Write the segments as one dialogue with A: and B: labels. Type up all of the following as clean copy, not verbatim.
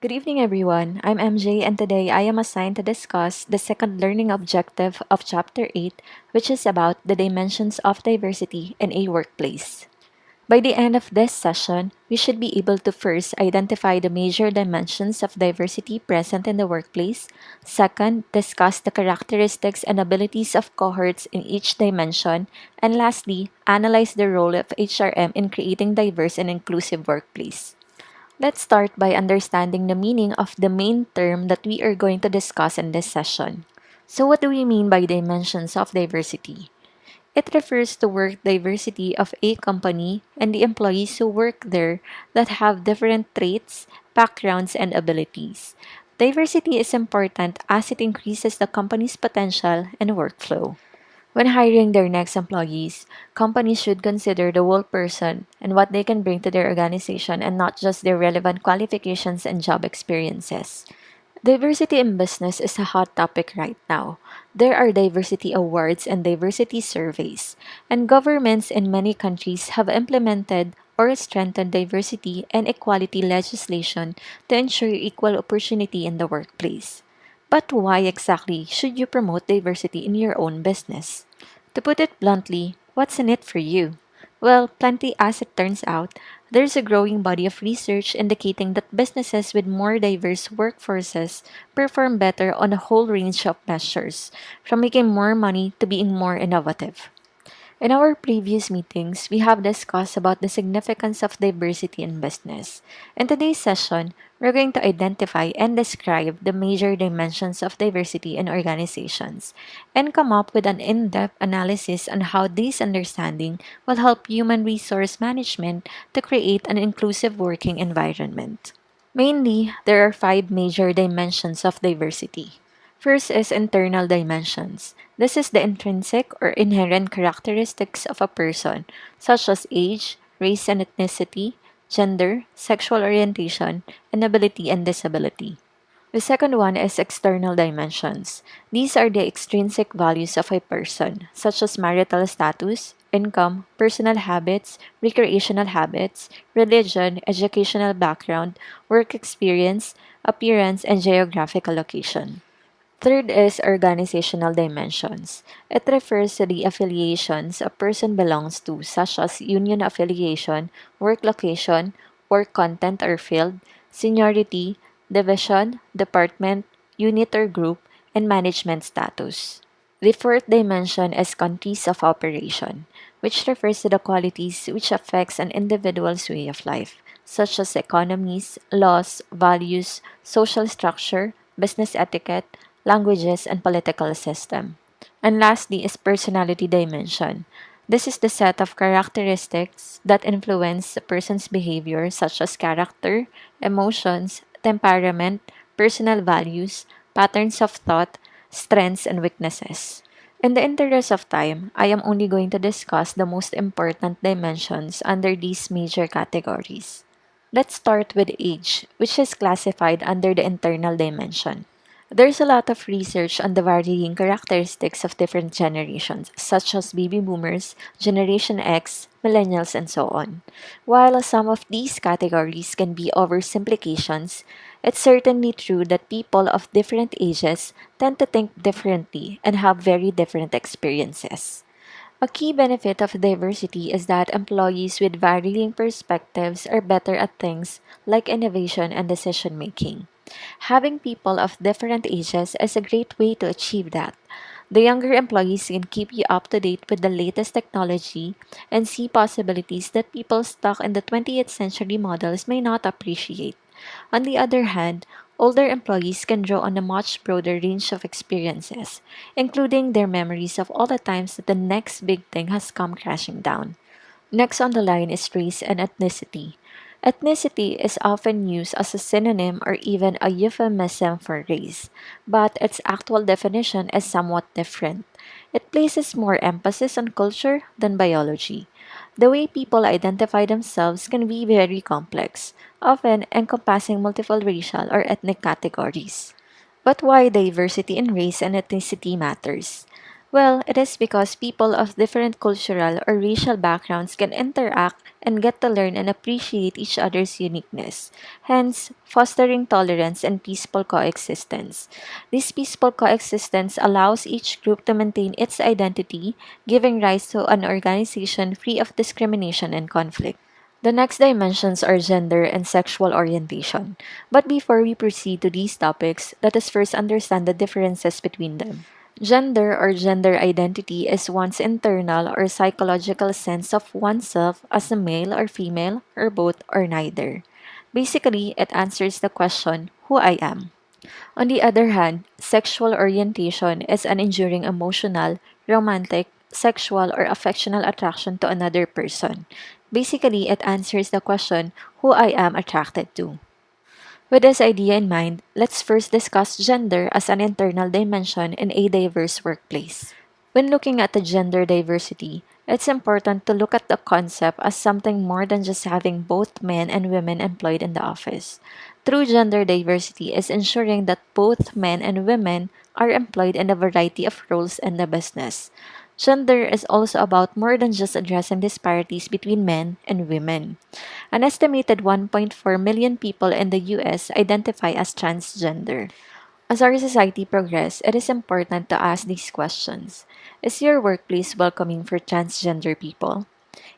A: Good evening, everyone. I'm MJ, and today I am assigned to discuss the second learning objective of Chapter 8, which is about the dimensions of diversity in a workplace. By the end of this session, we should be able to first identify the major dimensions of diversity present in the workplace, second, discuss the characteristics and abilities of cohorts in each dimension, and lastly, analyze the role of HRM in creating diverse and inclusive workplace. Let's start by understanding the meaning of the main term that we are going to discuss in this session. So, what do we mean by dimensions of diversity? It refers to work diversity of a company and the employees who work there that have different traits, backgrounds, and abilities. Diversity is important as it increases the company's potential and workflow. When hiring their next employees, companies should consider the whole person and what they can bring to their organization and not just their relevant qualifications and job experiences. Diversity in business is a hot topic right now. There are diversity awards and diversity surveys, and governments in many countries have implemented or strengthened diversity and equality legislation to ensure equal opportunity in the workplace. But why exactly should you promote diversity in your own business? To put it bluntly, what's in it for you? Well, plenty as it turns out, there's a growing body of research indicating that businesses with more diverse workforces perform better on a whole range of measures, from making more money to being more innovative. In our previous meetings, we have discussed about the significance of diversity in business. In today's session, we're going to identify and describe the major dimensions of diversity in organizations and come up with an in-depth analysis on how this understanding will help human resource management to create an inclusive working environment. Mainly, there are five major dimensions of diversity. First is internal dimensions. This is the intrinsic or inherent characteristics of a person, such as age, race and ethnicity, gender, sexual orientation, and ability and disability. The second one is external dimensions. These are the extrinsic values of a person, such as marital status, income, personal habits, recreational habits, religion, educational background, work experience, appearance, and geographical location. Third is organizational dimensions. It refers to the affiliations a person belongs to, such as union affiliation, work location, work content or field, seniority, division, department, unit or group, and management status. The fourth dimension is countries of operation, which refers to the qualities which affects an individual's way of life, such as economies, laws, values, social structure, business etiquette, languages, and political system. And lastly is personality dimension. This is the set of characteristics that influence a person's behavior such as character, emotions, temperament, personal values, patterns of thought, strengths, and weaknesses. In the interest of time, I am only going to discuss the most important dimensions under these major categories. Let's start with age, which is classified under the internal dimension. There's a lot of research on the varying characteristics of different generations, such as baby boomers, Generation X, millennials, and so on. While some of these categories can be oversimplifications, it's certainly true that people of different ages tend to think differently and have very different experiences. A key benefit of diversity is that employees with varying perspectives are better at things like innovation and decision making. Having people of different ages is a great way to achieve that. The younger employees can keep you up to date with the latest technology and see possibilities that people stuck in the 20th century models may not appreciate. On the other hand, older employees can draw on a much broader range of experiences, including their memories of all the times that the next big thing has come crashing down. Next on the line is race and ethnicity. Ethnicity is often used as a synonym or even a euphemism for race, but its actual definition is somewhat different. It places more emphasis on culture than biology. The way people identify themselves can be very complex, often encompassing multiple racial or ethnic categories. But why diversity in race and ethnicity matters? Well, it is because people of different cultural or racial backgrounds can interact and get to learn and appreciate each other's uniqueness, hence, fostering tolerance and peaceful coexistence. This peaceful coexistence allows each group to maintain its identity, giving rise to an organization free of discrimination and conflict. The next dimensions are gender and sexual orientation. But before we proceed to these topics, let us first understand the differences between them. Gender or gender identity is one's internal or psychological sense of oneself as a male or female, or both or neither. Basically, it answers the question, who I am. On the other hand, sexual orientation is an enduring emotional, romantic, sexual, or affectional attraction to another person. Basically, it answers the question, who I am attracted to. With this idea in mind, let's first discuss gender as an internal dimension in a diverse workplace. When looking at the gender diversity, it's important to look at the concept as something more than just having both men and women employed in the office. True gender diversity is ensuring that both men and women are employed in a variety of roles in the business. Gender is also about more than just addressing disparities between men and women. An estimated 1.4 million people in the US identify as transgender. As our society progresses, it is important to ask these questions. Is your workplace welcoming for transgender people?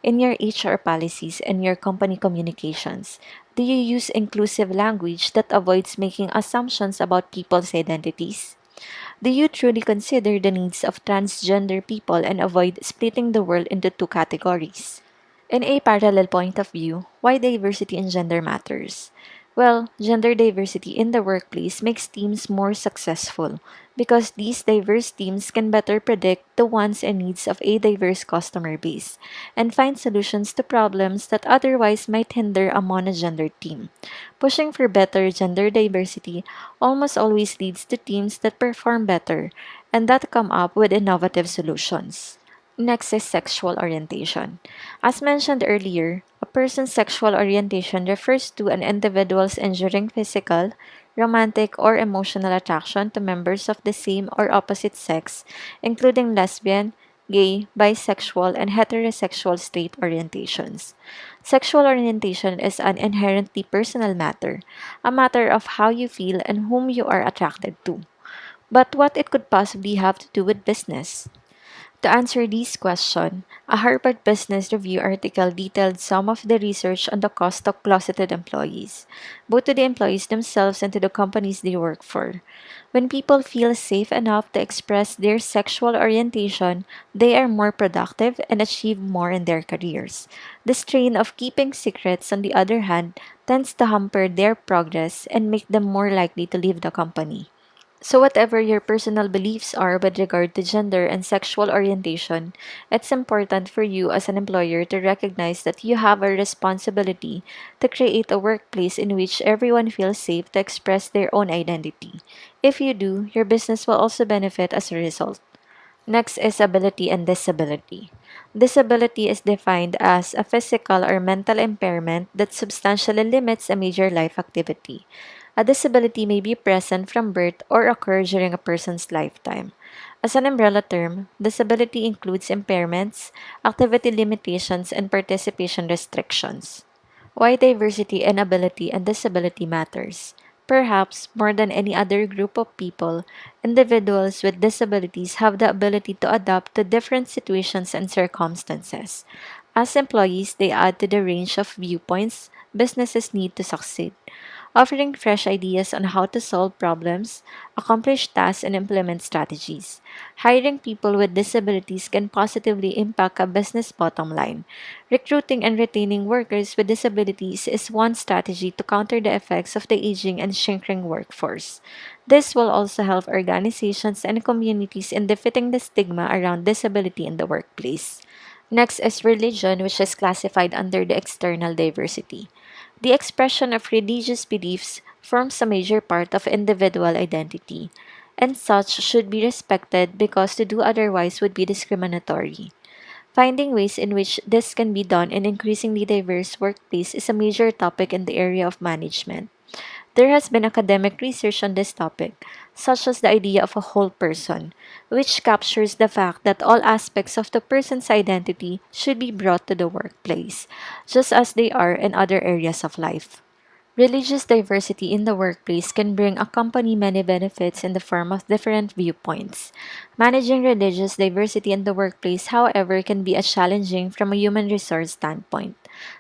A: In your HR policies and your company communications, do you use inclusive language that avoids making assumptions about people's identities? Do you truly consider the needs of transgender people and avoid splitting the world into two categories? In a parallel point of view, why diversity in gender matters? Well, gender diversity in the workplace makes teams more successful because these diverse teams can better predict the wants and needs of a diverse customer base and find solutions to problems that otherwise might hinder a monogendered team. Pushing for better gender diversity almost always leads to teams that perform better and that come up with innovative solutions. Next is sexual orientation. As mentioned earlier, a person's sexual orientation refers to an individual's enduring physical, romantic, or emotional attraction to members of the same or opposite sex, including lesbian, gay, bisexual, and heterosexual straight orientations. Sexual orientation is an inherently personal matter, a matter of how you feel and whom you are attracted to. But what it could possibly have to do with business? To answer this question, a Harvard Business Review article detailed some of the research on the cost of closeted employees, both to the employees themselves and to the companies they work for. When people feel safe enough to express their sexual orientation, they are more productive and achieve more in their careers. The strain of keeping secrets, on the other hand, tends to hamper their progress and make them more likely to leave the company. So, whatever your personal beliefs are with regard to gender and sexual orientation, it's important for you as an employer to recognize that you have a responsibility to create a workplace in which everyone feels safe to express their own identity. If you do, your business will also benefit as a result. Next is ability and disability. Disability is defined as a physical or mental impairment that substantially limits a major life activity. A disability may be present from birth or occur during a person's lifetime. As an umbrella term, disability includes impairments, activity limitations, and participation restrictions. Why diversity in ability and disability matters. Perhaps more than any other group of people, individuals with disabilities have the ability to adapt to different situations and circumstances. As employees, they add to the range of viewpoints businesses need to succeed, offering fresh ideas on how to solve problems, accomplish tasks, and implement strategies. Hiring people with disabilities can positively impact a business bottom line. Recruiting and retaining workers with disabilities is one strategy to counter the effects of the aging and shrinking workforce. This will also help organizations and communities in defeating the stigma around disability in the workplace. Next is religion, which is classified under the external diversity. The expression of religious beliefs forms a major part of individual identity, and such should be respected because to do otherwise would be discriminatory. Finding ways in which this can be done in increasingly diverse workplace is a major topic in the area of management. There has been academic research on this topic, such as the idea of a whole person, which captures the fact that all aspects of the person's identity should be brought to the workplace, just as they are in other areas of life. Religious diversity in the workplace can bring a company many benefits in the form of different viewpoints. Managing religious diversity in the workplace, however, can be as challenging from a human resource standpoint.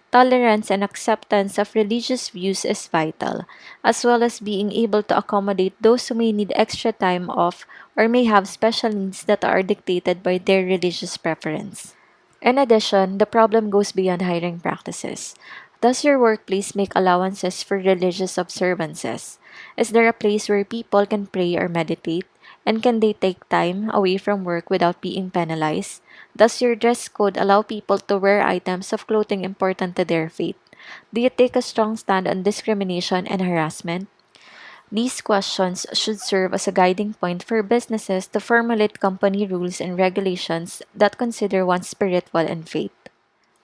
A: Tolerance and acceptance of religious views is vital, as well as being able to accommodate those who may need extra time off or may have special needs that are dictated by their religious preference. In addition, the problem goes beyond hiring practices. Does your workplace make allowances for religious observances? Is there a place where people can pray or meditate? And can they take time away from work without being penalized? Does your dress code allow people to wear items of clothing important to their faith? Do you take a strong stand on discrimination and harassment? These questions should serve as a guiding point for businesses to formulate company rules and regulations that consider one's spiritual and faith.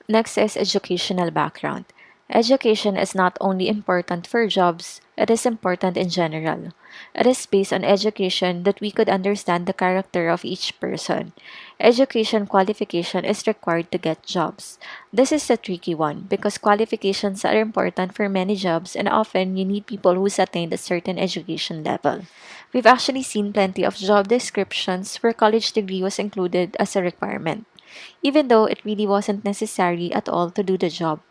A: Next is educational background. Education is not only important for jobs, it is important in general. It is based on education that we could understand the character of each person. Education qualification is required to get jobs. This is a tricky one because qualifications are important for many jobs and often you need people who's attained a certain education level. We've actually seen plenty of job descriptions where college degree was included as a requirement even though it really wasn't necessary at all to do the job.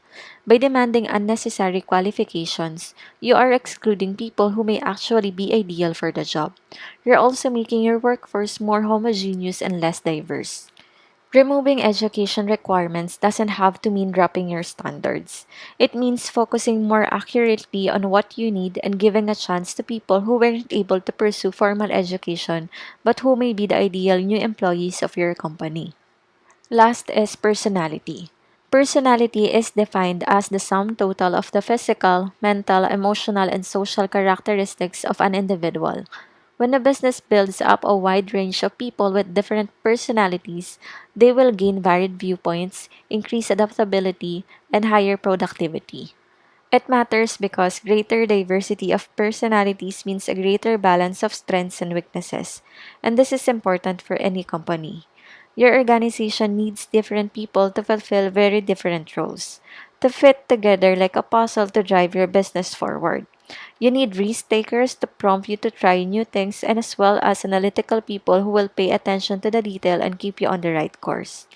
A: By demanding unnecessary qualifications, you are excluding people who may actually be ideal for the job. You're also making your workforce more homogeneous and less diverse. Removing education requirements doesn't have to mean dropping your standards. It means focusing more accurately on what you need and giving a chance to people who weren't able to pursue formal education but who may be the ideal new employees of your company. Last is personality. Personality is defined as the sum total of the physical, mental, emotional, and social characteristics of an individual. When a business builds up a wide range of people with different personalities, they will gain varied viewpoints, increase adaptability, and higher productivity. It matters because greater diversity of personalities means a greater balance of strengths and weaknesses, and this is important for any company. Your organization needs different people to fulfill very different roles, to fit together like a puzzle to drive your business forward. You need risk takers to prompt you to try new things, and as well as analytical people who will pay attention to the detail and keep you on the right course.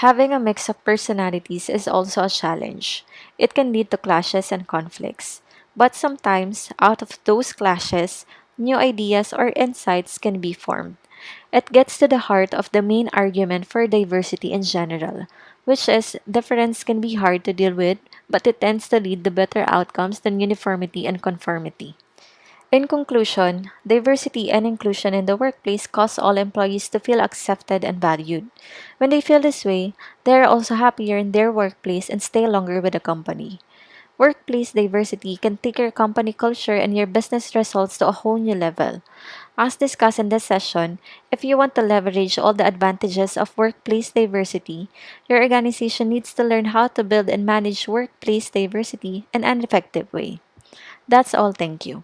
A: Having a mix of personalities is also a challenge. It can lead to clashes and conflicts. But sometimes, out of those clashes, new ideas or insights can be formed. It gets to the heart of the main argument for diversity in general, which is difference can be hard to deal with, but it tends to lead to better outcomes than uniformity and conformity. In conclusion, diversity and inclusion in the workplace cause all employees to feel accepted and valued. When they feel this way, they are also happier in their workplace and stay longer with the company. Workplace diversity can take your company culture and your business results to a whole new level. As discussed in this session, if you want to leverage all the advantages of workplace diversity, your organization needs to learn how to build and manage workplace diversity in an effective way. That's all. Thank you.